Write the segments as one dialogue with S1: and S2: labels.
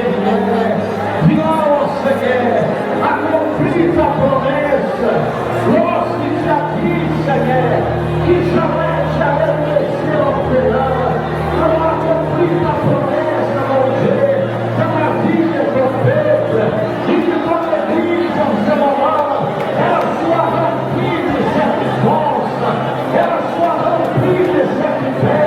S1: Devier. Viens, Senhor, a cumprir a promessa. Nós que já disse, Senhor, que jamais já desceu ao final. Não há cumprir a promessa, meu Deus, da maravilha profeta, e que quando diz ao seu amor, era sua rampilha e sete força, era sua rampilha e sete pé,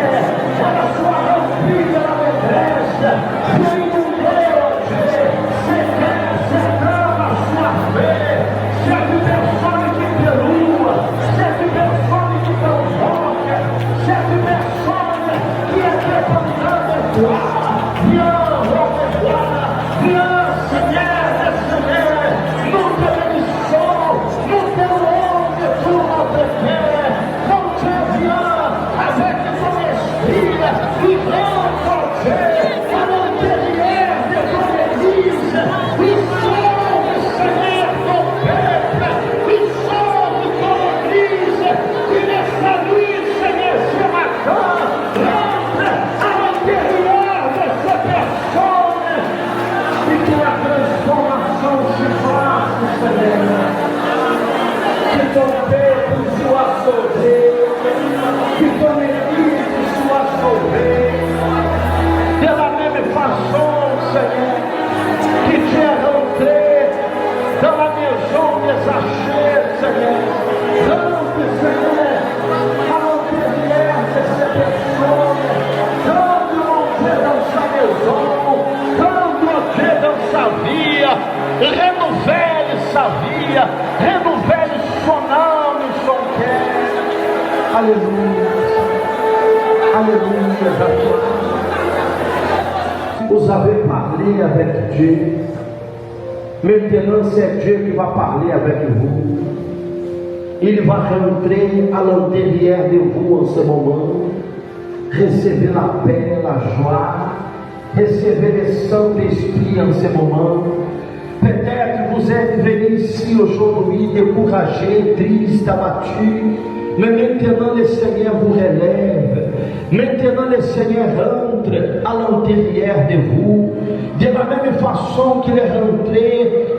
S1: era sua rampilha na pedreça, e ainda um Deus, você quer, você ama a sua fé, sete pessoas que perua, sete pessoas que provoca, sete pessoas que é preparada e ama criança, mulher, no teu sol, no teu onde tu não te quer, não te avião, avec ton esprit, e não pode a não ter de ton église, e sauve, Senhor, ton peuple, e sauve ton église, e nessa nuit, Senhor, se matou, rentre à l'intérieur de ces personnes, e que a transformação se faça, Senhor, que ton peuple soit sauvé, que ton église soit sauvée, de la même façon, Seigneur, que tu es rentré dans la maison des Zachée, Seigneur, rentre, Seigneur, à l'intérieur de ces personnes, rentre, mon Dieu, dans sa maison, rentre, mon Dieu, dans sa vie, renouvelle sa vie, renouvelle son âme e son cœur. Alléluia, alléluia, vous avez parlé avec Dieu, maintenant c'est Dieu qui va parler avec vous. Il va rentrer à l'intérieur de vous en ce moment, receber la paix, la joie, receber le Saint-Esprit en ce moment. Peut-être vous êtes venu ici aujourd'hui découragé, triste, abattu, mais maintenant le Seigneur vous relève. Maintenant le Seigneur rentre à l'intérieur de vous, de la même façon qu'il est rentré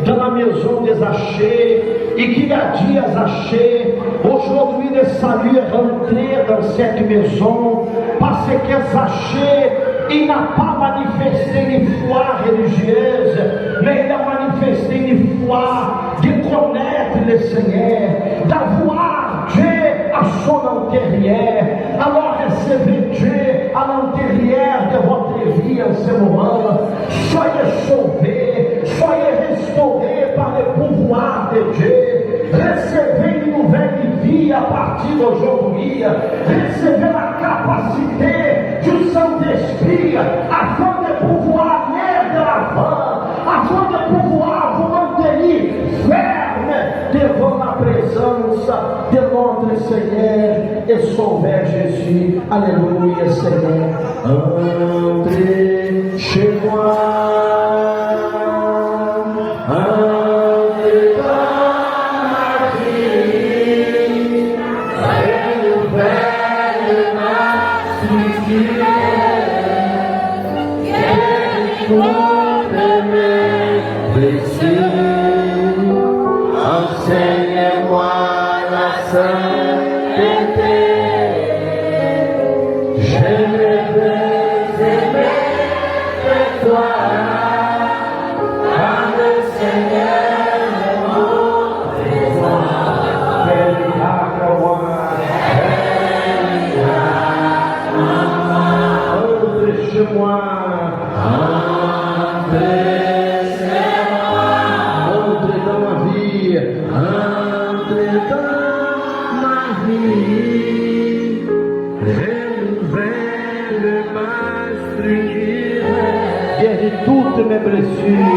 S1: dans la maison des Zachée et qu'il a dit à Zachée, aujourd'hui le salut est rentré dans cette maison, parce que Zachée, il n'a pas manifesté une foi religieuse, mais il a manifesté une foi de connaître le Seigneur, d'avoir Dieu à son intérieur. Alors recevez Dieu à l'intérieur de votre vie en ce moment. Soyez sauvés, soyez restaurés par le pouvoir de Dieu. Recevez une nouvelle vie à partir d'aujourd'hui. Recevez la capacité du Saint-Esprit afin de pouvoir aller de l'avant, afin de pouvoir vous maintenir ferme devant la présence de notre Seigneur et Sauveur Jésus. Alléluia, Seigneur. Entrez chez moi. Entrez dans ma vie. Renouvelle ma structure. Guéris-moi mes blessures. Enseigne-moi la sainteté. Je ne veux aimer que toi, car le Seigneur est mon trésor. Fais miracle à moi, entre chez moi, entre chez moi, entre dans ma vie, entre dans ma vie. Renouvelle ma structure, guéris toutes mes blessures.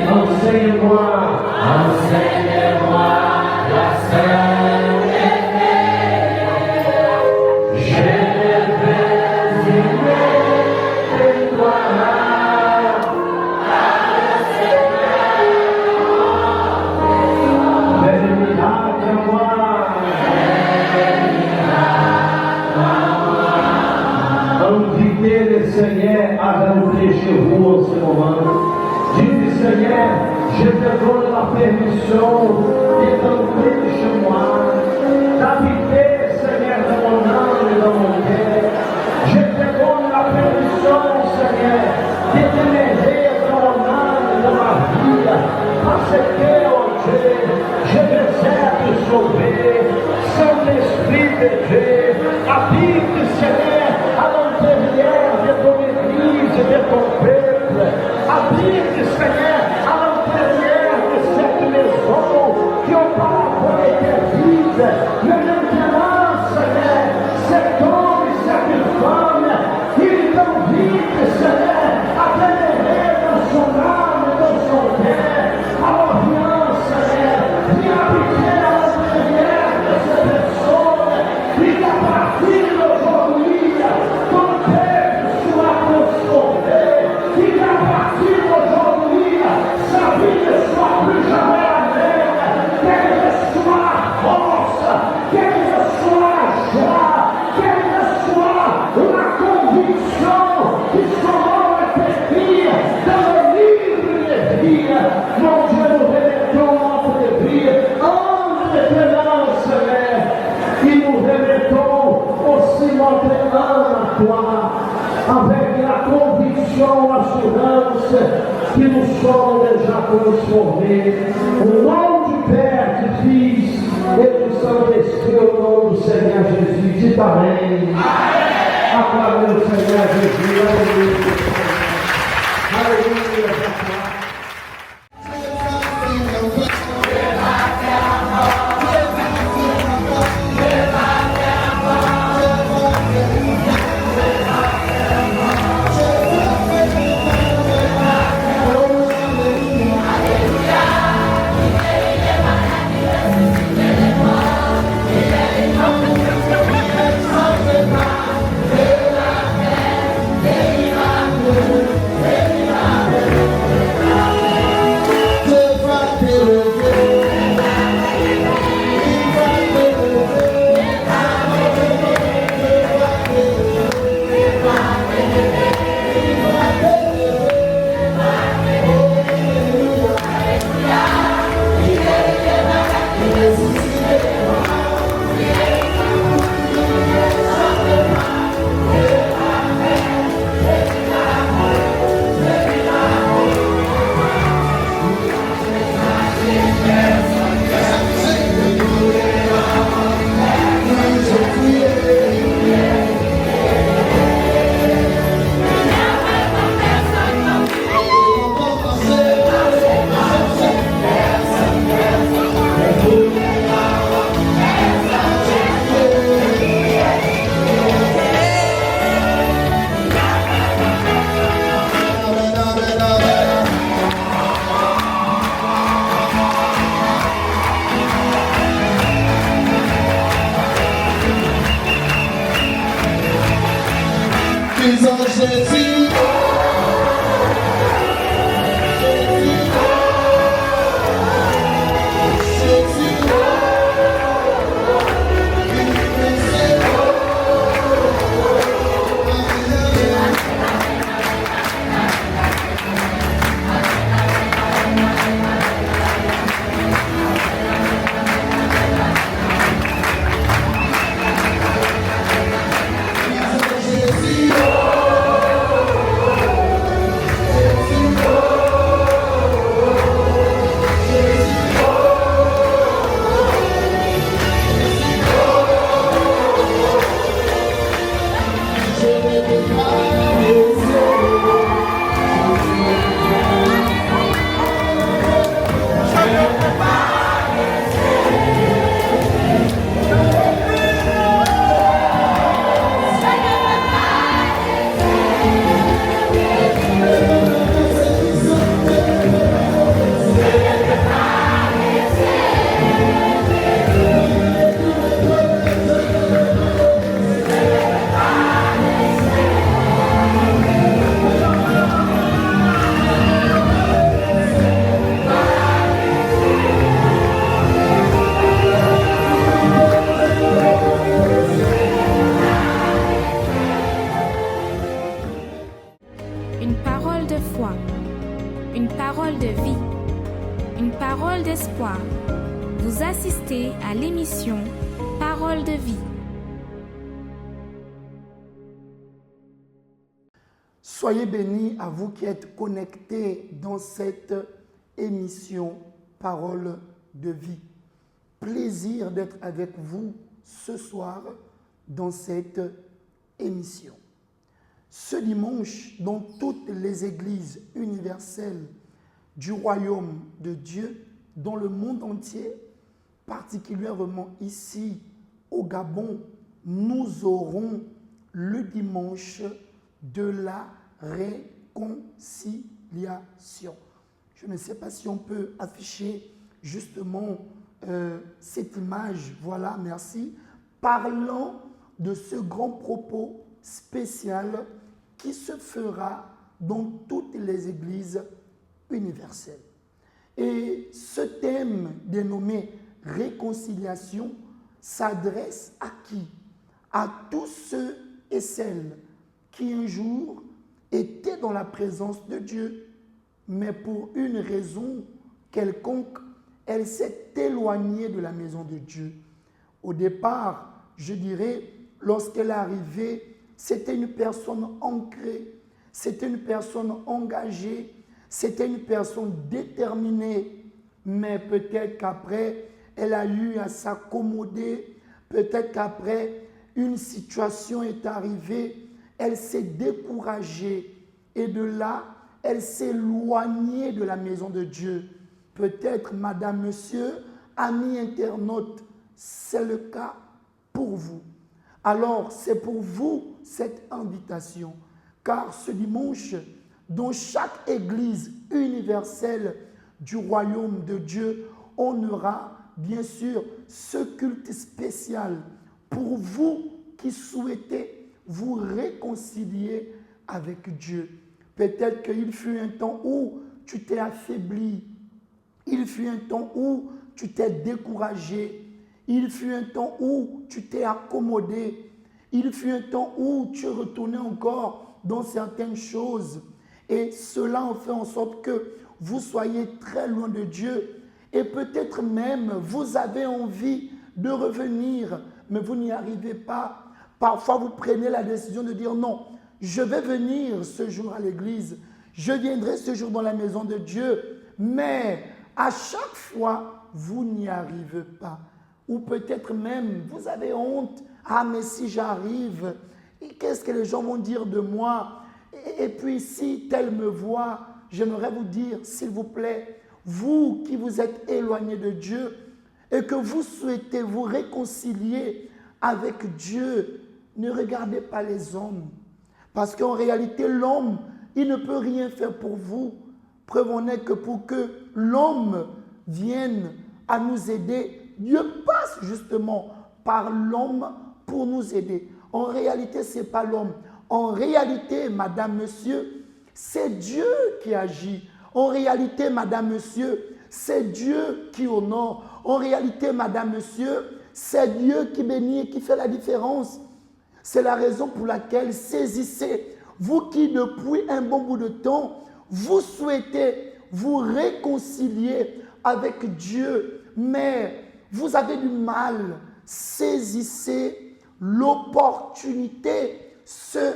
S1: Enseigne-moi, enseigne-moi la sainteté. Je ne veux aimer que toi. Fais des miracles à moi. Invitez avec les chevaux en ce moment. Dites, Seigneur, je te donne la permission d'entrer chez moi, d'habiter, Seigneur, dans mon âme et dans mon cœur. Je te donne la permission, Seigneur, de t'aimer dans mon âme et dans ma vie, parce que, oh Dieu, je désire te sauver. Saint-Esprit de Dieu, habite, Seigneur, à l'intérieur de ton Église et de ton peuple. Habite, Seigneur, à l'intérieur de cette maison qui auparavant était vide. Mais maintenant, Seigneur, cet homme et cette femme, ils t'invitent, Seigneur, à pénétrer dans son âme et dans son cœur. Alors viens, Seigneur, viens habiter à l'intérieur de cette personne. Il appartient aujourd'hui, ton peuple soit transformé. Il appartient aujourd'hui, sa vie ne soit plus jamais la même. Quelle soit la force, quelle soit la joie, quelle soit la conviction qui seront écrits dans le livre de vie. Mon Dieu, nous remettons notre vie en maintenant, Seigneur. Et nous remettons aussi notre âme à toi, avec la conviction, l'assurance que nous sommes déjà transformés. Au nom du Père, du Fils et du Saint-Esprit, au nom du Seigneur Jésus. Dites Amen. Acclamez le Seigneur Jésus. Alléluia. Alléluia.
S2: d'espoir. Vous assistez à l'émission Parole de vie.
S3: Soyez bénis à vous qui êtes connectés dans cette émission Parole de vie. Plaisir d'être avec vous ce soir dans cette émission. Ce dimanche, dans toutes les églises universelles du royaume de Dieu, dans le monde entier, particulièrement ici au Gabon, nous aurons le dimanche de la réconciliation. Je ne sais pas si on peut afficher justement cette image. Voilà, merci. Parlant de ce grand propos spécial qui se fera dans toutes les églises universelles. Et ce thème dénommé réconciliation s'adresse à qui? À tous ceux et celles qui un jour étaient dans la présence de Dieu, mais pour une raison quelconque, elle s'est éloignée de la maison de Dieu. Au départ, je dirais, lorsqu'elle est arrivée, c'était une personne ancrée, c'était une personne engagée, c'était une personne déterminée, mais peut-être qu'après, elle a eu à s'accommoder, peut-être qu'après, une situation est arrivée, elle s'est découragée et de là, elle s'est éloignée de la maison de Dieu. Peut-être, madame, monsieur, amis internautes, c'est le cas pour vous. Alors, c'est pour vous cette invitation, car ce dimanche, dans chaque église universelle du royaume de Dieu, on aura bien sûr ce culte spécial pour vous qui souhaitez vous réconcilier avec Dieu. Peut-être qu'il fut un temps où tu t'es affaibli, il fut un temps où tu t'es découragé, il fut un temps où tu t'es accommodé, il fut un temps où tu retournais encore dans certaines choses. Et cela en fait en sorte que vous soyez très loin de Dieu. Et peut-être même vous avez envie de revenir, mais vous n'y arrivez pas. Parfois vous prenez la décision de dire non, je vais venir ce jour à l'église, je viendrai ce jour dans la maison de Dieu, mais à chaque fois vous n'y arrivez pas. Ou peut-être même vous avez honte, ah mais si j'arrive, qu'est-ce que les gens vont dire de moi? Et puis si tel me voit, j'aimerais vous dire, s'il vous plaît, vous qui vous êtes éloigné de Dieu et que vous souhaitez vous réconcilier avec Dieu, ne regardez pas les hommes. Parce qu'en réalité, l'homme, il ne peut rien faire pour vous. Preuve en est que pour que l'homme vienne à nous aider, Dieu passe justement par l'homme pour nous aider. En réalité, ce n'est pas l'homme. En réalité, madame, monsieur, c'est Dieu qui agit. En réalité, madame, monsieur, c'est Dieu qui honore. En réalité, madame, monsieur, c'est Dieu qui bénit et qui fait la différence. C'est la raison pour laquelle saisissez, vous qui depuis un bon bout de temps, vous souhaitez vous réconcilier avec Dieu, mais vous avez du mal, saisissez l'opportunité ce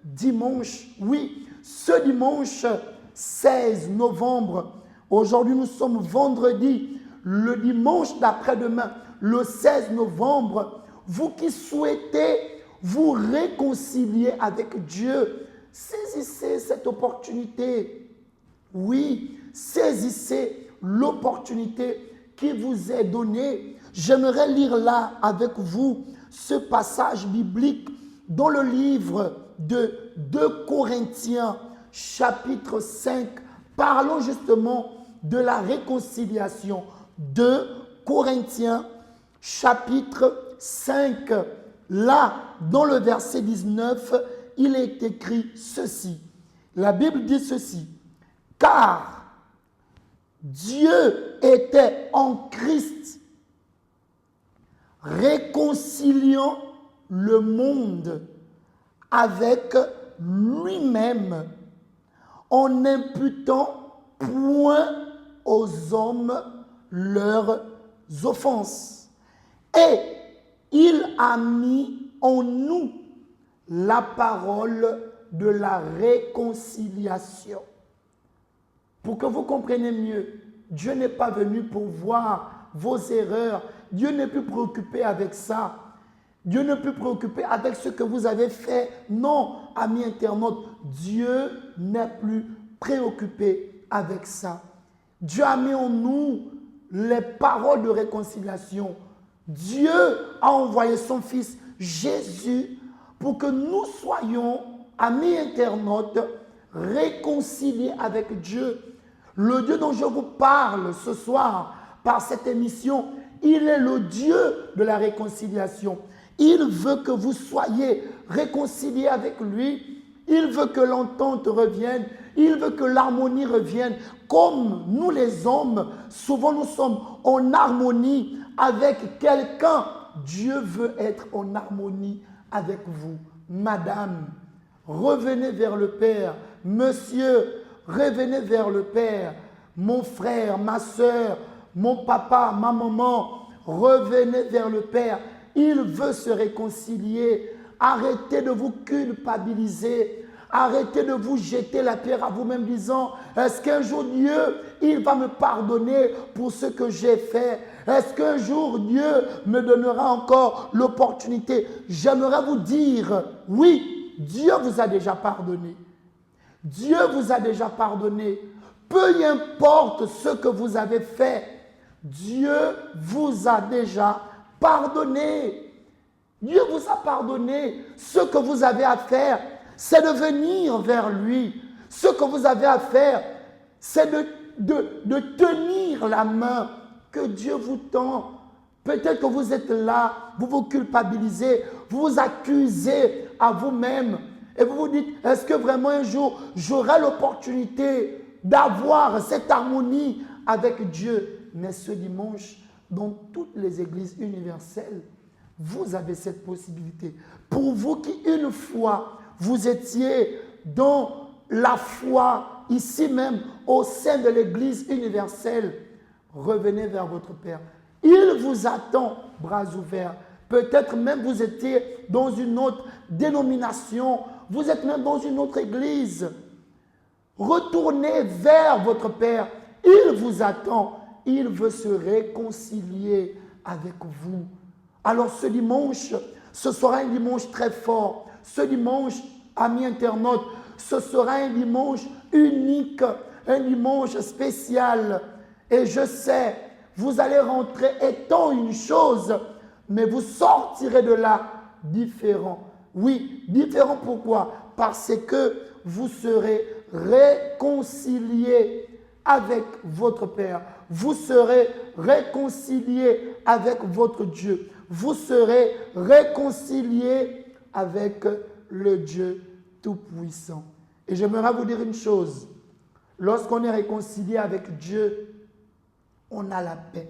S3: dimanche. Oui, ce dimanche 16 novembre. Aujourd'hui, nous sommes vendredi. Le dimanche d'après-demain, le 16 novembre, vous qui souhaitez vous réconcilier avec Dieu, saisissez cette opportunité. Oui, saisissez l'opportunité qui vous est donnée. J'aimerais lire là avec vous ce passage biblique dans le livre de 2 Corinthiens, chapitre 5. Parlons justement de la réconciliation. 2 Corinthiens, chapitre 5. Là, dans le verset 19, il est écrit ceci. La Bible dit ceci. Car Dieu était en Christ, réconciliant le monde avec lui-même, en n'imputant point aux hommes leurs offenses. Et il a mis en nous la parole de la réconciliation. Pour que vous compreniez mieux, Dieu n'est pas venu pour voir vos erreurs. Dieu n'est plus préoccupé avec ça. Dieu n'est plus préoccupé avec ce que vous avez fait. Non, amis internautes, Dieu n'est plus préoccupé avec ça. Dieu a mis en nous les paroles de réconciliation. Dieu a envoyé son Fils Jésus pour que nous soyons, amis internautes, réconciliés avec Dieu. Le Dieu dont je vous parle ce soir par cette émission, il est le Dieu de la réconciliation. Il veut que vous soyez réconciliés avec lui. Il veut que l'entente revienne. Il veut que l'harmonie revienne. Comme nous les hommes, souvent nous sommes en harmonie avec quelqu'un. Dieu veut être en harmonie avec vous. Madame, revenez vers le Père. Monsieur, revenez vers le Père. Mon frère, ma soeur, mon papa, ma maman, revenez vers le Père. Il veut se réconcilier. Arrêtez de vous culpabiliser. Arrêtez de vous jeter la pierre à vous-même disant, est-ce qu'un jour Dieu, il va me pardonner pour ce que j'ai fait? Est-ce qu'un jour Dieu me donnera encore l'opportunité? J'aimerais vous dire, oui, Dieu vous a déjà pardonné. Dieu vous a déjà pardonné. Peu importe ce que vous avez fait, Dieu vous a déjà pardonné. Dieu vous a pardonné. Ce que vous avez à faire, c'est de venir vers lui. Ce que vous avez à faire, c'est de tenir la main que Dieu vous tend. Peut-être que vous êtes là, vous vous culpabilisez, vous vous accusez à vous-même. Et vous vous dites, est-ce que vraiment un jour, j'aurai l'opportunité d'avoir cette harmonie avec Dieu? Mais ce dimanche, dans toutes les églises universelles, vous avez cette possibilité. Pour vous qui, une fois, vous étiez dans la foi, ici même, au sein de l'église universelle, revenez vers votre Père. Il vous attend, bras ouverts. Peut-être même vous étiez dans une autre dénomination, vous êtes même dans une autre église. Retournez vers votre Père. Il vous attend. Il veut se réconcilier avec vous. Alors ce dimanche, ce sera un dimanche très fort. Ce dimanche, amis internautes, ce sera un dimanche unique, un dimanche spécial. Et je sais, vous allez rentrer étant une chose, mais vous sortirez de là différent. Oui, différent pourquoi? Parce que vous serez réconciliés avec votre Père. Vous serez réconciliés avec votre Dieu. Vous serez réconciliés avec le Dieu Tout-Puissant. Et j'aimerais vous dire une chose. Lorsqu'on est réconcilié avec Dieu, on a la paix.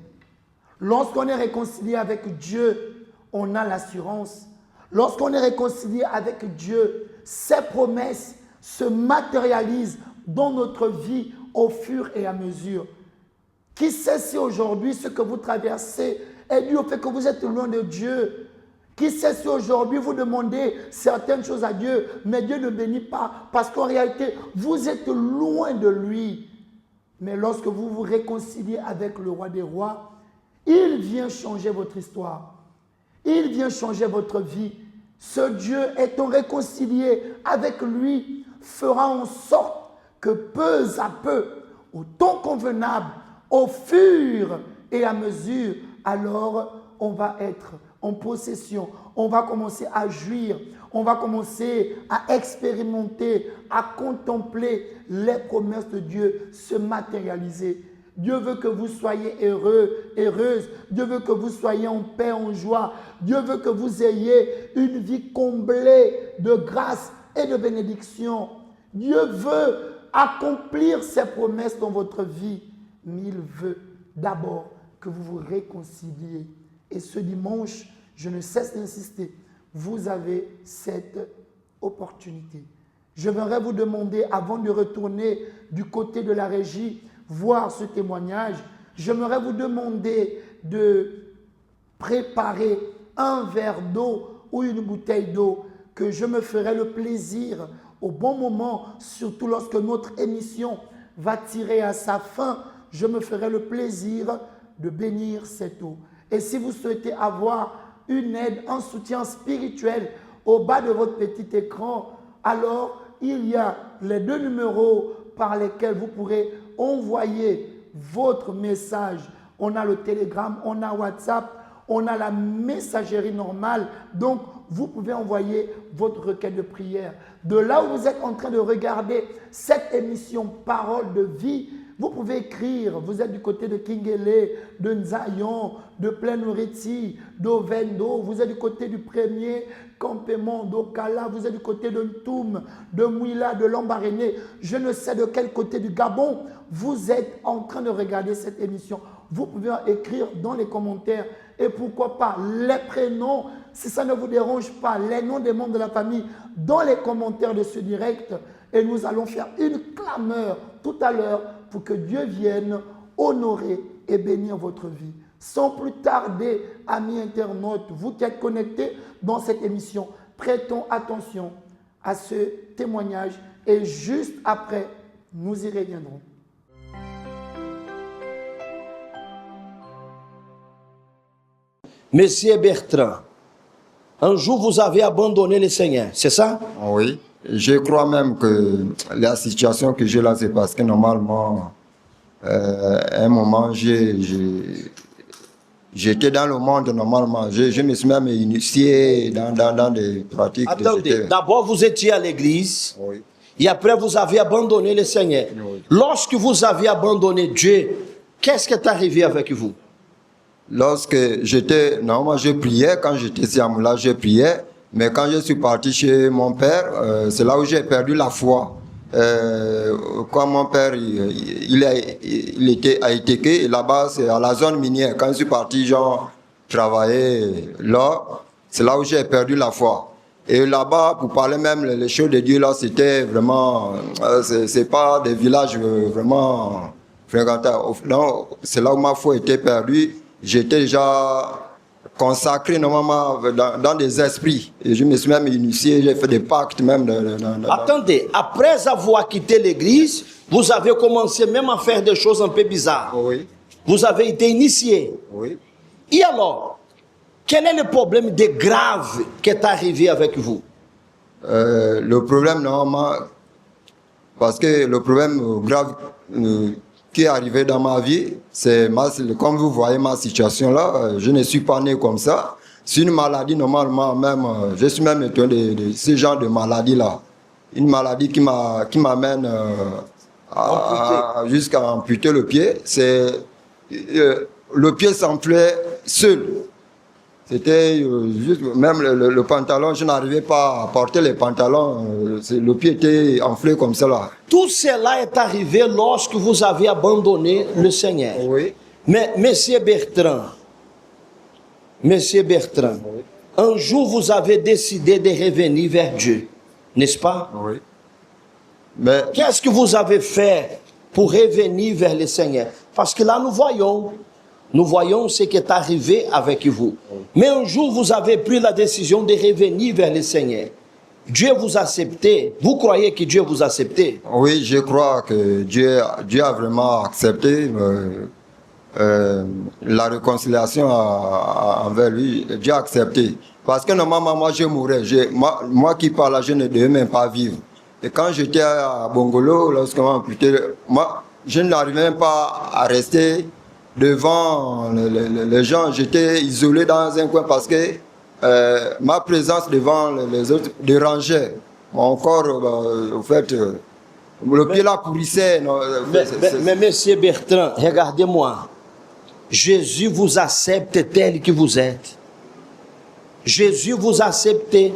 S3: Lorsqu'on est réconcilié avec Dieu, on a l'assurance. Lorsqu'on est réconcilié avec Dieu, ses promesses se matérialisent dans notre vie au fur et à mesure. Qui sait si aujourd'hui ce que vous traversez est dû au fait que vous êtes loin de Dieu? Qui sait si aujourd'hui vous demandez certaines choses à Dieu, mais Dieu ne bénit pas parce qu'en réalité, vous êtes loin de lui. Mais lorsque vous vous réconciliez avec le roi des rois, il vient changer votre histoire. Il vient changer votre vie. Ce Dieu, étant réconcilié avec lui, fera en sorte que peu à peu, au temps convenable, au fur et à mesure, alors on va être en possession, on va commencer à jouir, on va commencer à expérimenter, à contempler les promesses de Dieu se matérialiser. Dieu veut que vous soyez heureux, heureuse. Dieu veut que vous soyez en paix, en joie. Dieu veut que vous ayez une vie comblée de grâce et de bénédiction. Dieu veut accomplir ses promesses dans votre vie. Mais il veut d'abord que vous vous réconciliez. Et ce dimanche, je ne cesse d'insister, vous avez cette opportunité. Je voudrais vous demander, avant de retourner du côté de la régie, voir ce témoignage, j'aimerais vous demander de préparer un verre d'eau ou une bouteille d'eau que je me ferai le plaisir au bon moment, surtout lorsque notre émission va tirer à sa fin, je me ferai le plaisir de bénir cette eau. Et si vous souhaitez avoir une aide, un soutien spirituel au bas de votre petit écran, alors il y a les 2 numéros par lesquels vous pourrez envoyer votre message. On a le Telegram, on a WhatsApp, on a la messagerie normale. Donc, vous pouvez envoyer votre requête de prière. De là où vous êtes en train de regarder cette émission Parole de vie, vous pouvez écrire. Vous êtes du côté de Kingele, de Nzayon, de Plénoriti, d'Ovendo. Vous êtes du côté du premier campement d'Okala. Vous êtes du côté de Ntoum, de Mouila, de Lambaréné. Je ne sais de quel côté du Gabon vous êtes en train de regarder cette émission. Vous pouvez écrire dans les commentaires. Et pourquoi pas les prénoms, si ça ne vous dérange pas, les noms des membres de la famille dans les commentaires de ce direct. Et nous allons faire une clameur tout à l'heure pour que Dieu vienne honorer et bénir votre vie. Sans plus tarder, amis internautes, vous qui êtes connectés dans cette émission, prêtons attention à ce témoignage et juste après, nous y reviendrons.
S4: Monsieur Bertrand, un jour vous avez abandonné le Seigneur, c'est ça?
S5: Oui, je crois même que la situation que j'ai là, c'est parce que normalement, à un moment, j'étais dans le monde normalement. Je me suis même initié dans des pratiques.
S4: Attendez, d'abord vous étiez à l'église,
S5: oui.
S4: Et après vous avez abandonné le Seigneur.
S5: Oui.
S4: Lorsque vous avez abandonné Dieu, qu'est-ce qui est arrivé avec vous?
S5: Lorsque j'étais, normalement je priais, quand j'étais ici à Moula, je priais, mais quand je suis parti chez mon père, c'est là où j'ai perdu la foi. Quand mon père, il était à Iteke, et là-bas c'est à la zone minière. Quand je suis parti, genre, travailler là, c'est là où j'ai perdu la foi. Et là-bas, pour parler même les choses de Dieu, là, c'était vraiment, c'est pas des villages vraiment fréquentés. Donc, c'est là où ma foi était perdue. J'étais déjà consacré normalement dans des esprits. Et je me suis même initié, j'ai fait des pactes même.
S4: Attendez, après avoir quitté l'église, vous avez commencé même à faire des choses un peu bizarres.
S5: Oui.
S4: Vous avez été initié.
S5: Oui.
S4: Et alors, quel est le problème de grave qui est arrivé avec vous?
S5: Le problème normalement, parce que le problème grave qui est arrivé dans ma vie, c'est comme vous voyez ma situation là, je ne suis pas né comme ça. C'est une maladie normalement même, je suis même étonné de ce genre de maladie là. Une maladie qui m'amène jusqu'à amputer le pied. C'est le pied s'enflait seul. C'était juste, même le pantalon, je n'arrivais pas à porter les pantalons, le pied était enflé comme ça là.
S4: Tout cela est arrivé lorsque vous avez abandonné le Seigneur.
S5: Oui.
S4: Mais, Monsieur Bertrand, oui. Un jour vous avez décidé de revenir vers Dieu, n'est-ce pas?
S5: Oui. Mais
S4: qu'est-ce que vous avez fait pour revenir vers le Seigneur? Parce que là, nous voyons ce qui est arrivé avec vous. Mais un jour, vous avez pris la décision de revenir vers le Seigneur. Dieu vous a accepté. Vous croyez que Dieu vous a accepté?
S5: Oui, je crois que Dieu a vraiment accepté la réconciliation envers lui. Dieu a accepté. Parce que normalement, moi, je mourrais. Moi qui parle, je ne devais même pas vivre. Et quand j'étais à Bongolo, lorsqu'on m'a amputé, moi, je n'arrivais même pas à rester devant les gens. J'étais isolé dans un coin parce que ma présence devant les autres dérangeait. Mon corps, au fait, le pied là pourrissait.
S4: Mais Monsieur Bertrand, regardez-moi. Jésus vous accepte tel que vous êtes. Jésus vous a accepté.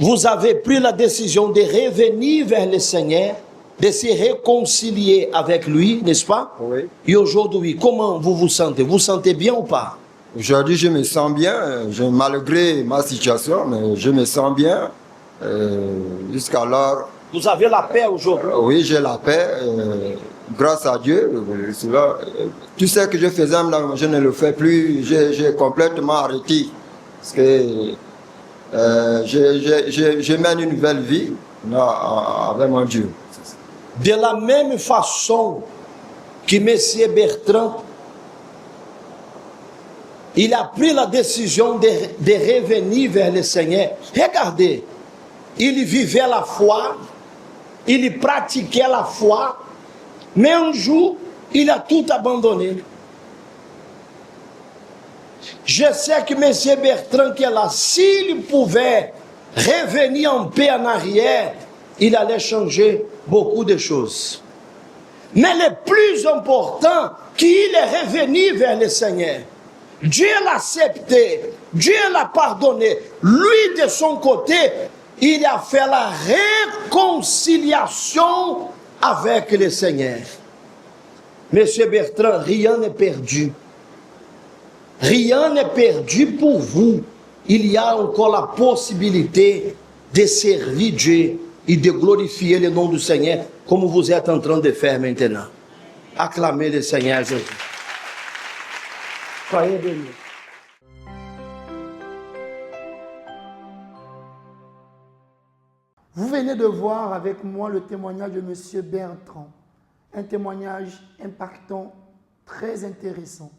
S4: Vous avez pris la décision de revenir vers le Seigneur, de se réconcilier avec lui, n'est-ce pas?
S5: Oui.
S4: Et aujourd'hui, comment vous vous sentez? Vous vous sentez bien ou pas?
S5: Aujourd'hui, je me sens bien, malgré ma situation, mais je me sens bien. Jusqu'alors.
S4: Vous avez la paix aujourd'hui?
S5: Oui, j'ai la paix. grâce à Dieu, tout ce que je faisais, je ne le fais plus. J'ai complètement arrêté. Parce que je mène une nouvelle vie avec mon Dieu.
S4: De la même façon que M. Bertrand, il a pris la décision de revenir vers le Seigneur. Regardez, il vivait la foi, il pratiquait la foi, mais un jour, il a tout abandonné. Je sais que M. Bertrand qui est là, s'il pouvait revenir en paix en arrière, il allait changer beaucoup de choses. Mais le plus important, qu'il est revenu vers le Seigneur. Dieu l'a accepté, Dieu l'a pardonné. Lui, de son côté, il a fait la réconciliation avec le Seigneur. Monsieur Bertrand, rien n'est perdu. Rien n'est perdu pour vous. Il y a encore la possibilité de servir Dieu et de glorifier le nom du Seigneur, comme vous êtes en train de faire maintenant. Acclamez le Seigneur Jésus. Soyez bénis.
S3: Vous venez de voir avec moi le témoignage de M. Bertrand. Un témoignage impactant, très intéressant.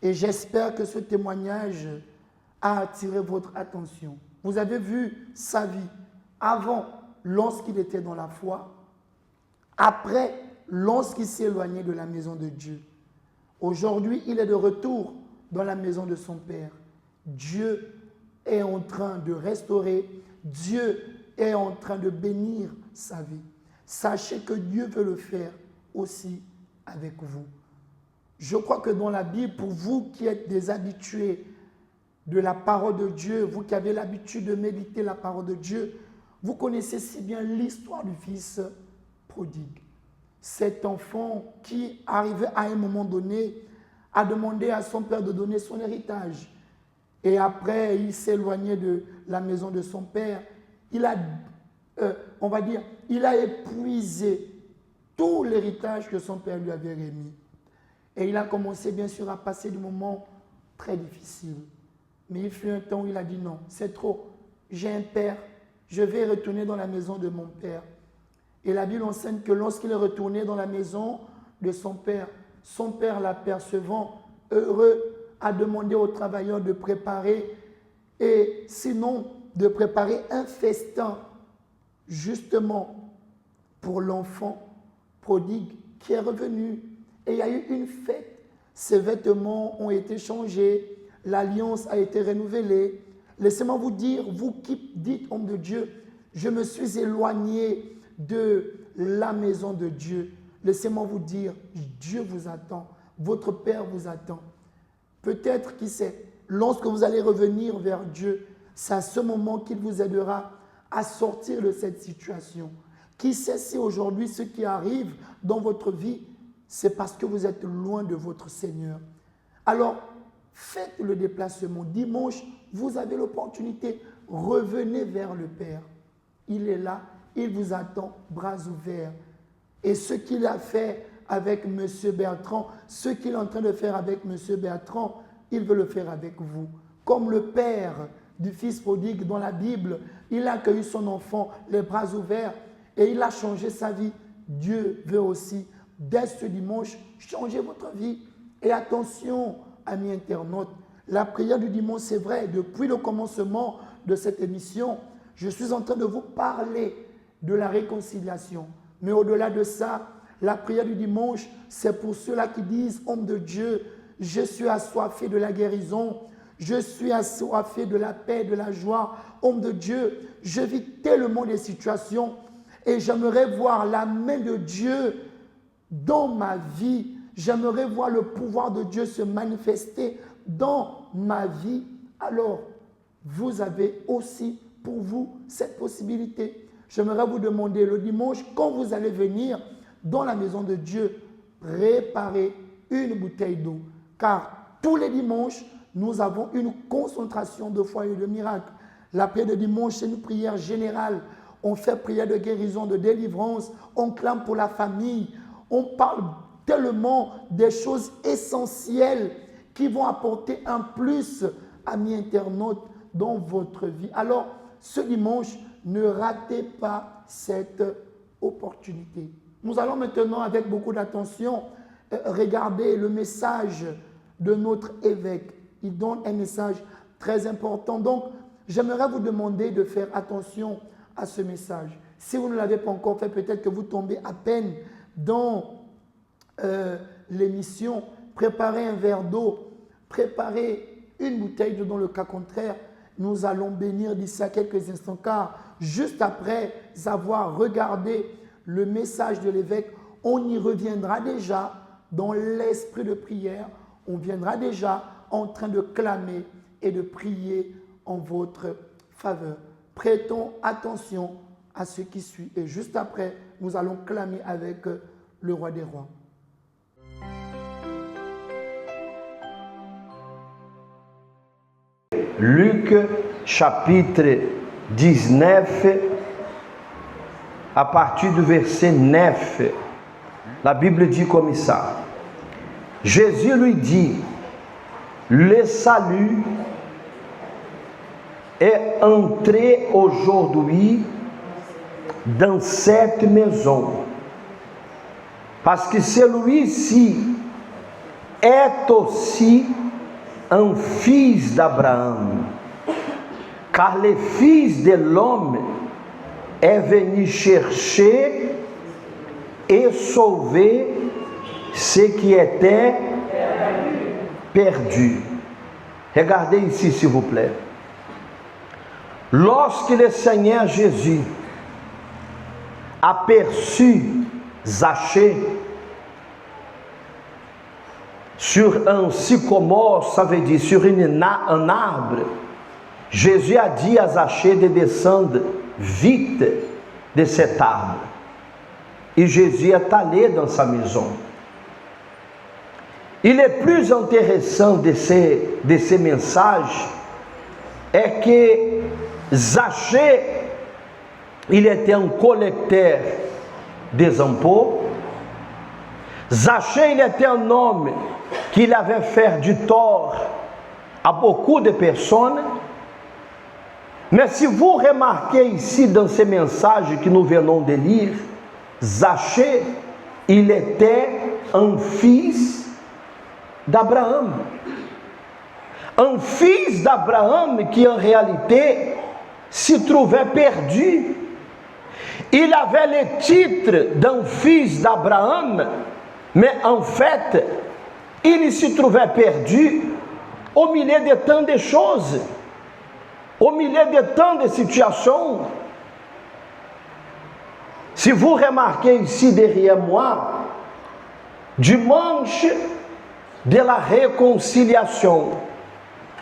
S3: Et j'espère que ce témoignage a attiré votre attention. Vous avez vu sa vie avant, lorsqu'il était dans la foi, après, lorsqu'il s'est éloigné de la maison de Dieu. Aujourd'hui, il est de retour dans la maison de son Père. Dieu est en train de restaurer, Dieu est en train de bénir sa vie. Sachez que Dieu veut le faire aussi avec vous. Je crois que dans la Bible, pour vous qui êtes des habitués de la parole de Dieu, vous qui avez l'habitude de méditer la parole de Dieu, vous connaissez si bien l'histoire du fils prodigue. Cet enfant qui, arrivé à un moment donné, a demandé à son père de donner son héritage. Et après, il s'est éloigné de la maison de son père. Il a, on va dire, il a épuisé tout l'héritage que son père lui avait remis. Et il a commencé bien sûr à passer des moments très difficiles. Mais il fut un temps où il a dit non, c'est trop. J'ai un père, je vais retourner dans la maison de mon père. Et la Bible enseigne que lorsqu'il est retourné dans la maison de son père l'apercevant heureux, a demandé aux travailleurs de préparer, et sinon de préparer un festin justement pour l'enfant prodigue qui est revenu. Et il y a eu une fête. Ses vêtements ont été changés, l'alliance a été renouvelée. Laissez-moi vous dire, vous qui dites homme de Dieu, je me suis éloigné de la maison de Dieu. Laissez-moi vous dire, Dieu vous attend, votre Père vous attend. Peut-être, qui sait, lorsque vous allez revenir vers Dieu, c'est à ce moment qu'il vous aidera à sortir de cette situation. Qui sait si aujourd'hui ce qui arrive dans votre vie, c'est parce que vous êtes loin de votre Seigneur. Alors, faites le déplacement. Dimanche, vous avez l'opportunité, revenez vers le Père. Il est là, il vous attend, bras ouverts. Et ce qu'il a fait avec M. Bertrand, ce qu'il est en train de faire avec M. Bertrand, il veut le faire avec vous. Comme le père du fils prodigue dans la Bible, il a accueilli son enfant, les bras ouverts, et il a changé sa vie. Dieu veut aussi, dès ce dimanche, changer votre vie. Et attention, amis internautes, la prière du dimanche, c'est vrai, depuis le commencement de cette émission, je suis en train de vous parler de la réconciliation. Mais au-delà de ça, la prière du dimanche, c'est pour ceux-là qui disent, homme de Dieu, je suis assoiffé de la guérison, je suis assoiffé de la paix, de la joie. Homme de Dieu, je vis tellement de situations et j'aimerais voir la main de Dieu dans ma vie. J'aimerais voir le pouvoir de Dieu se manifester dans ma vie. Alors, vous avez aussi pour vous cette possibilité. J'aimerais vous demander le dimanche, quand vous allez venir dans la maison de Dieu, préparez une bouteille d'eau. Car tous les dimanches, nous avons une concentration de foi et de miracles. La prière de dimanche, c'est une prière générale. On fait prière de guérison, de délivrance. On clame pour la famille. On parle tellement des choses essentielles qui vont apporter un plus, amis internautes, dans votre vie. Alors, ce dimanche, ne ratez pas cette opportunité. Nous allons maintenant, avec beaucoup d'attention, regarder le message de notre évêque. Il donne un message très important. Donc, j'aimerais vous demander de faire attention à ce message. Si vous ne l'avez pas encore fait, peut-être que vous tombez à peine dans l'émission. Préparez un verre d'eau, préparez une bouteille d'eau. Dans le cas contraire, nous allons bénir d'ici à quelques instants, car juste après avoir regardé le message de l'évêque, on y reviendra déjà dans l'esprit de prière. On viendra déjà en train de clamer et de prier en votre faveur. Prêtons attention à ce qui suit. Et juste après, nous allons clamer avec le roi des rois.
S4: Luc chapitre 19, à partir du verset 9, la Bible dit comme ça. Jésus lui dit, le salut est entré aujourd'hui dans cette maison, parce que celui-ci est aussi un fils d'Abraham, car le Fils de l'homme est venu chercher et sauver ce qui était perdu. Regardez ici, s'il vous plaît. Lorsque le Seigneur Jésus aperçut Zachée sur un sycomore, ça veut dire sur un arbre, Jésus a dit à Zachée de descendre vite de cet arbre. Et Jésus est allé dans sa maison. Il est plus intéressant de ces messages est que Zachée, il était un collecteur des impôts. Zachée, il était un homme qui avait fait du tort à beaucoup de personnes. Mais si vous remarquez ici dans ces messages que nous venons de lire, Zachée, il était un fils d'Abraham. Un fils d'Abraham qui en réalité se trouvait perdu. Il avait le titre d'un fils d'Abraham, mais en fait, il se trouvait perdu au milieu de tant de choses, au milieu de tant de situations. Si vous remarquez ici derrière moi, dimanche de la réconciliation,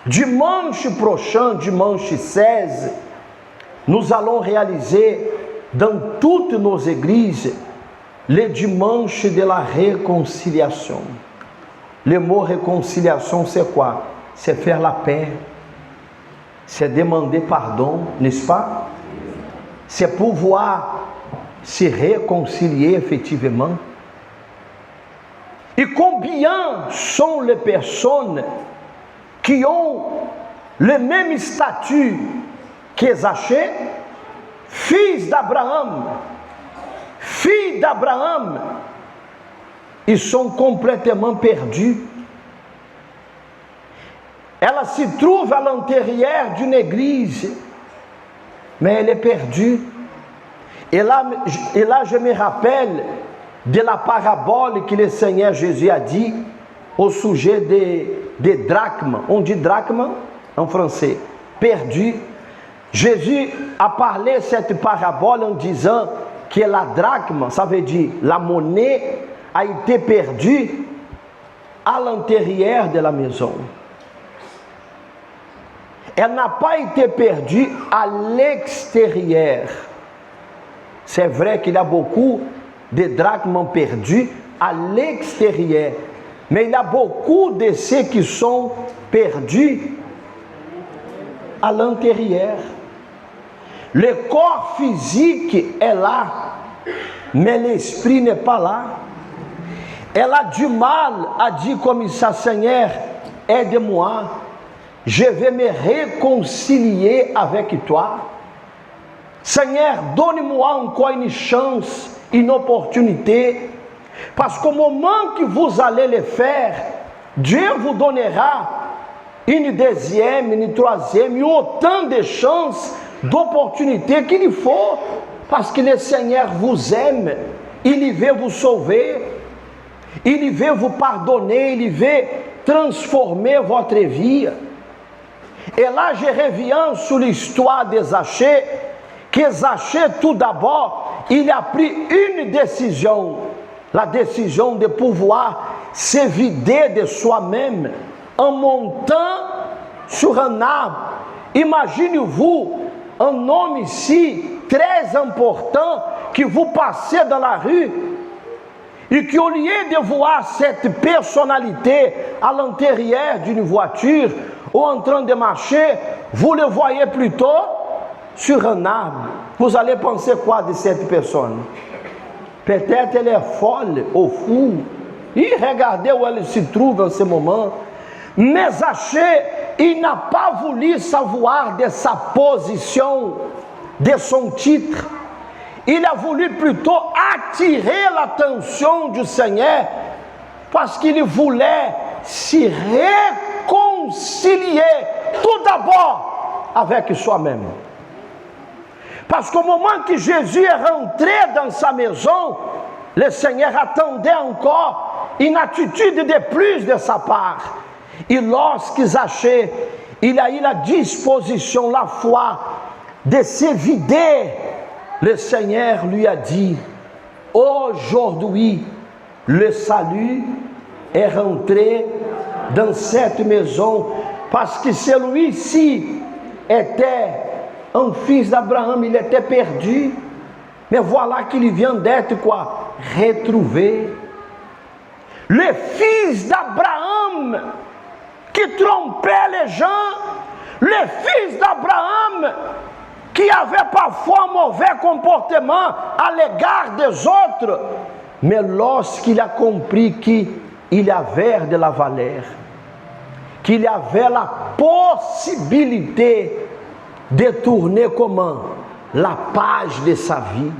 S4: dimanche prochain, dimanche 16, nous allons réaliser dans toutes nos églises le dimanche de la réconciliation. Le mot réconciliation, c'est quoi? C'est faire la paix, c'est demander pardon, n'est-ce pas? C'est pouvoir se réconcilier effectivement. Et combien sont les personnes qui ont le même statut que Zachée, fils d'Abraham, fille d'Abraham, ils sont complètement perdus. Elle se trouve à l'intérieur d'une église, mais elle est perdue. Et là, je me rappelle de la parabole que le Seigneur Jésus a dit au sujet des drachmes. On dit drachme en français, perdu. Jésus a parlé cette parabole en disant que la drachme, ça veut dire la monnaie, a été perdue à l'intérieur de la maison. Elle n'a pas été perdue à l'extérieur. C'est vrai qu'il y a beaucoup de drachmes perdus à l'extérieur, mais il y a beaucoup de ceux qui sont perdus à l'intérieur. Le corps physique est là, mais l'esprit n'est pas là. Elle a du mal à dire comme ça, Seigneur, aide-moi, je vais me réconcilier avec toi. Seigneur, donne-moi encore une chance, une opportunité, parce qu'au moment que vous allez le faire, Dieu vous donnera une deuxième, une troisième, et autant de chances, d'opportunités qu'il faut, parce que le Seigneur vous aime, il veut vous sauver, il veut vous pardonner, il veut transformer votre vie. Et là, je reviens sur l'histoire de Zachée, que Zachée, tout d'abord, il a pris une décision, la décision de pouvoir se vider de soi-même en montant sur un arbre. Imaginez-vous un homme ici, très important, que vous passez dans la rue, et qu'au lieu de voir cette personnalité à l'intérieur d'une voiture ou en train de marcher, vous le voyez plutôt sur un arbre. Vous allez penser quoi de cette personne? Peut-être elle est folle ou fou. Et regardez où elle se trouve en ce moment. Mais Zachée, il n'a pas voulu savoir de sa position, de son titre. Il a voulu plutôt attirer l'attention du Seigneur parce qu'il voulait s'y réconcilier tout d'abord avec soi-même. Parce qu'au moment que Jésus est rentré dans sa maison, le Seigneur attendait encore une attitude de plus de sa part. Et lorsque Zachée, il a eu la disposition, la foi de se vider, le Seigneur lui a dit, aujourd'hui, le salut est rentré dans cette maison, parce que celui-ci était un fils d'Abraham, il était perdu, mais voilà qu'il vient d'être quoi? Retrouvé. Le fils d'Abraham qui trompait les gens, le fils d'Abraham qui avait parfois un mauvais comportement à l'égard des autres, mais lorsqu'il a compris qu'il avait de la valeur, qu'il avait la possibilité de tourner comment? La page de sa vie,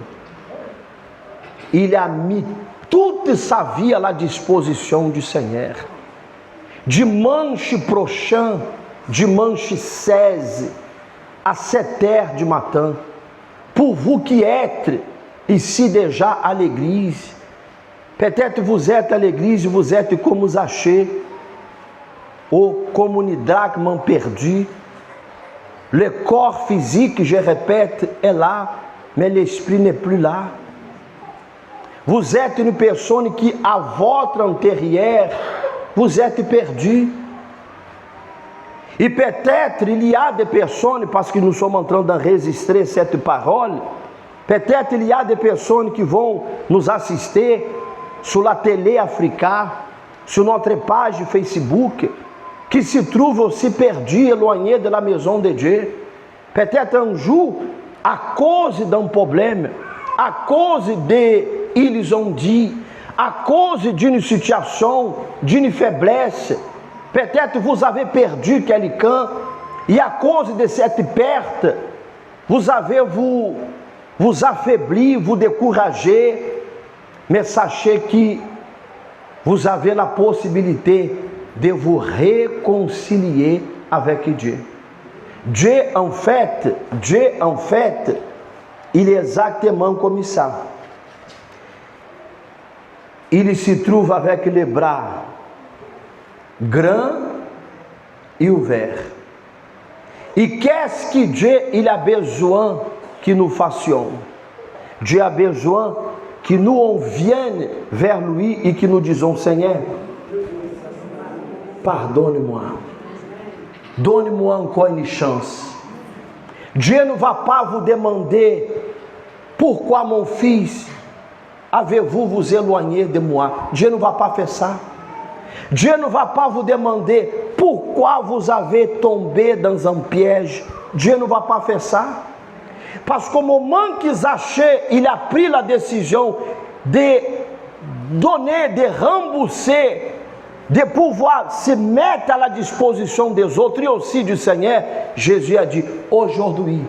S4: il a mis toute sa vie à la disposition du Seigneur. Dimanche prochain, dimanche 16, à 7 heures du matin, pour vous qui êtes ici déjà à l'église, peut-être vous êtes à l'église, vous êtes comme Zachée, ou comme une drachme perdue. Le corps physique, je répète, est là, mais l'esprit n'est plus là. Vous êtes une personne qui, à votre intérieur, vous êtes perdu. Et peut-être il y a des personnes, parce que nous sommes en train d'enregistrer cette parole, peut-être il y a des personnes qui vont nous assister sur la télé africaine, sur notre page Facebook, qui se trouvent aussi perdus, éloignés de la maison de Dieu. Peut-être un jour, à cause d'un problème, à cause de, ils ont dit, à cause d'une situation, d'une faiblesse, peut-être vous avez perdu quelqu'un, et à cause de cette perte, vous avez vous affaibli, vous découragé, mais sachez que vous avez la possibilité de vous réconcilier avec Dieu. Dieu en fait, il est exactement comme ça. Il se trouve avec les bras grands et ouverts. Et qu'est-ce que Dieu il a besoin que nous fassions? Dieu a besoin que nous on vienne vers lui et que nous disons, Seigneur, pardonne-moi, donne-moi encore une chance. Dieu ne va pas vous demander pourquoi mon fils avez-vous vous éloigné de moi. Dieu ne va pas faire ça. Dieu ne va pas vous demander pourquoi vous avez tombé dans un piège. Dieu ne va pas faire ça. Parce qu'au moment que Zachée il a pris la décision de donner, de rembourser, de pouvoir se mettre à la disposition des autres et aussi du Seigneur, Jésus a dit, aujourd'hui,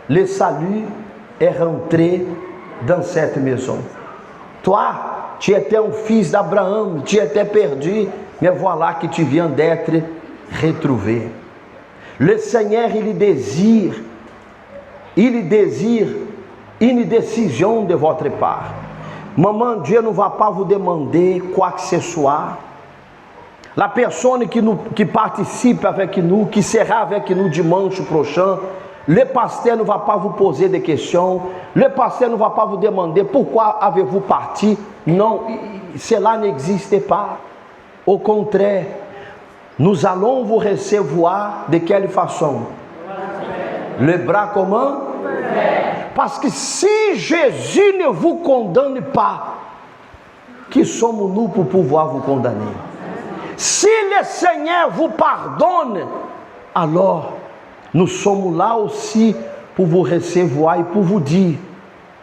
S4: le salut est rentré dans cette maison. Toi, tu étais un fils d'Abraham, tu étais perdu, mais voilà que tu viens d'être retrouvé. Le Seigneur, il désire une décision de votre part. Maman, Dieu ne va pas vous demander quoi que ce soit. La personne qui participe avec nous, qui sera avec nous dimanche prochain, le pasteur ne va pas vous poser des questions. Le pasteur ne va pas vous demander pourquoi avez-vous parti. Non, cela n'existe pas. Au contraire, nous allons vous recevoir de quelle façon? Le bras comment? Parce que si Jésus ne vous condamne pas, qui sommes-nous pour pouvoir vous condamner? Si le Seigneur vous pardonne, alors nous sommes là aussi pour vous recevoir et pour vous dire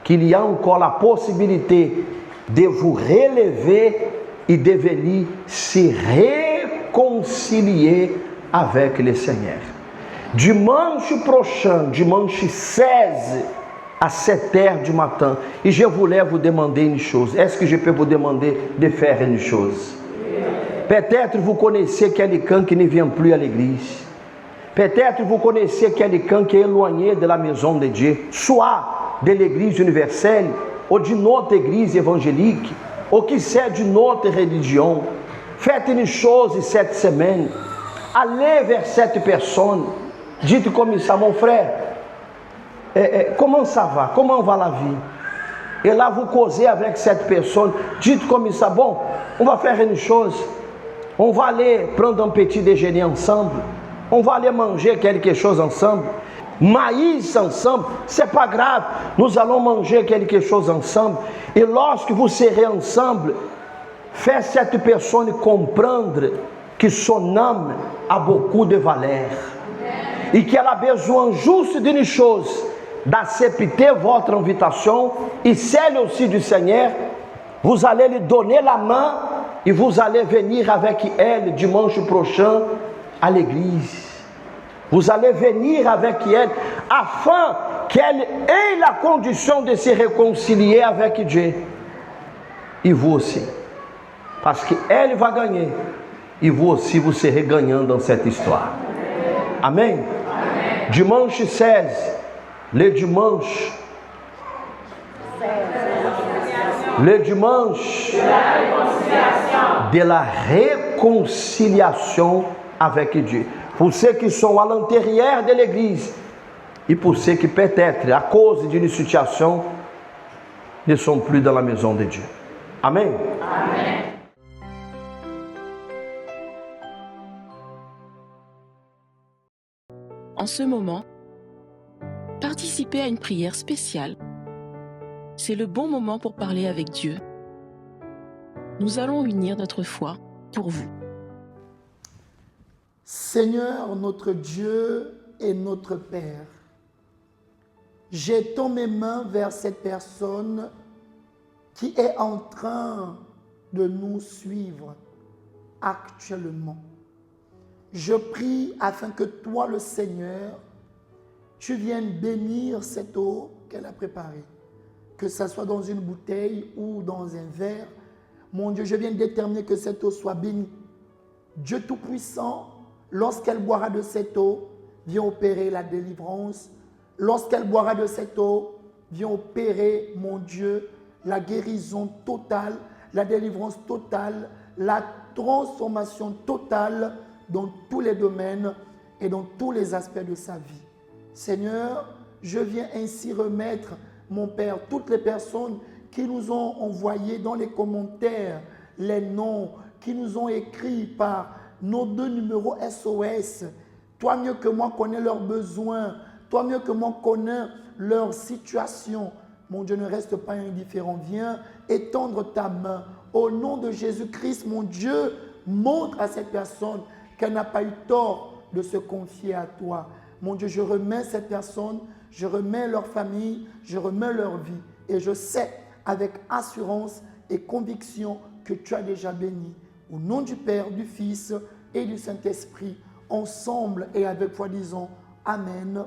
S4: qu'il y a encore la possibilité de vous relever et de venir se réconcilier avec le Seigneur. Dimanche prochain, dimanche 16 à 7h du matin, et je voulais vous demander une chose. Est-ce que je peux vous demander de faire une chose? Peut-être vous connaissez quelqu'un qui ne vient plus à l'église. Peut-être vous connaissez quelqu'un qui est éloigné de la maison de Dieu, soit de l'église universelle, ou d'une autre église évangélique, ou qui sait d'une autre religion. Faites une chose cette semaine. Allez vers cette personne. Dites comme ça, mon frère, comment ça va? Comment va la vie? Et là, vous causez avec cette personne. Dites comme ça, bon, on va faire une chose. On va aller prendre un petit déjeuner ensemble. On va aller manger quelque chose ensemble. Maïs ensemble, c'est pas grave. Nous allons manger quelque chose ensemble. Et lorsque vous serez ensemble, faites cette personne comprendre que son âme a beaucoup de valeur. Et qu'elle a besoin juste d'une chose, d'accepter votre invitation et celle aussi du Seigneur. Vous allez lui donner la main et vous allez venir avec elle dimanche prochain à l'église. Vous allez venir avec elle afin qu'elle ait la condition de se réconcilier avec Dieu. Et vous aussi. Parce qu'elle va gagner. Et vous aussi, vous serez gagnant dans cette histoire. Amen. Amen. Dimanche 16. Le dimanche de la réconciliation avec Dieu. Pour ceux qui sont à l'intérieur de l'église et pour ceux qui peut-être, à cause d'une situation, ne sont plus dans la maison de Dieu. Amen. Amen.
S6: En ce moment, participez à une prière spéciale. C'est le bon moment pour parler avec Dieu. Nous allons unir notre foi pour vous.
S3: Seigneur, notre Dieu et notre Père, j'étends mes mains vers cette personne qui est en train de nous suivre actuellement. Je prie afin que toi, le Seigneur, tu viennes bénir cette eau qu'elle a préparée. Que ce soit dans une bouteille ou dans un verre. Mon Dieu, je viens déterminer que cette eau soit bénie. Dieu Tout-Puissant, lorsqu'elle boira de cette eau, viens opérer la délivrance. Lorsqu'elle boira de cette eau, viens opérer, mon Dieu, la guérison totale, la délivrance totale, la transformation totale dans tous les domaines et dans tous les aspects de sa vie. Seigneur, je viens ainsi remettre, mon Père, toutes les personnes qui nous ont envoyé dans les commentaires les noms, qui nous ont écrit par nos 2 numéros SOS. Toi mieux que moi connais leurs besoins, toi mieux que moi connais leur situation. Mon Dieu, ne reste pas indifférent. Viens étendre ta main. Au nom de Jésus-Christ, mon Dieu, montre à cette personne qu'elle n'a pas eu tort de se confier à toi. Mon Dieu, je remets cette personne, je remets leur famille, je remets leur vie. Et je sais avec assurance et conviction que tu as déjà béni. Au nom du Père, du Fils et du Saint-Esprit, ensemble et avec foi disons Amen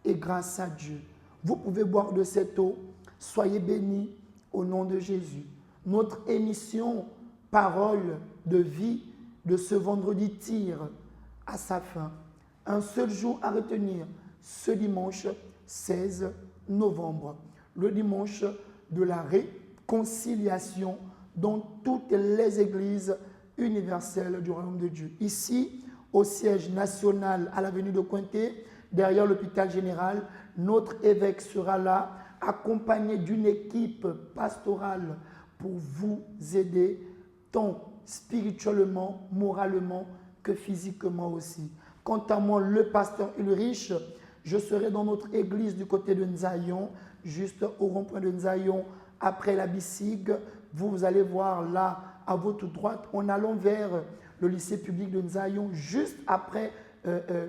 S3: et grâce à Dieu. Vous pouvez boire de cette eau. Soyez bénis au nom de Jésus. Notre émission Parole de vie de ce vendredi tire à sa fin. Un seul jour à retenir, ce dimanche 16 novembre, le dimanche de la réconciliation dans toutes les églises universelles du royaume de Dieu. Ici, au siège national à l'avenue de Cointet, derrière l'hôpital général, notre évêque sera là, accompagné d'une équipe pastorale pour vous aider, tant spirituellement, moralement que physiquement aussi. Quant à moi, le pasteur Ulrich, je serai dans notre église du côté de Nzayon, juste au rond-point de Nzayon, après la Bissig. Vous allez voir là, à votre droite, en allant vers le lycée public de Nzayon, juste après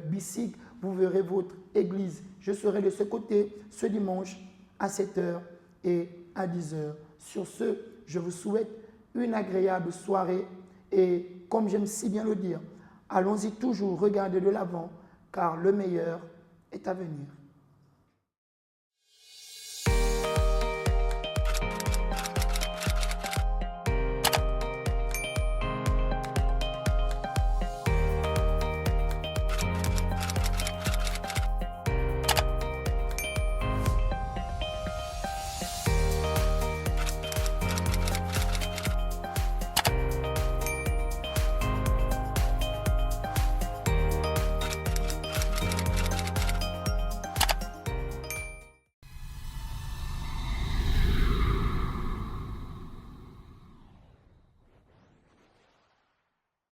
S3: Bissig, vous verrez votre église. Je serai de ce côté ce dimanche à 7h et à 10h. Sur ce, je vous souhaite une agréable soirée et comme j'aime si bien le dire, allons-y toujours, regardez de l'avant, car le meilleur est à venir.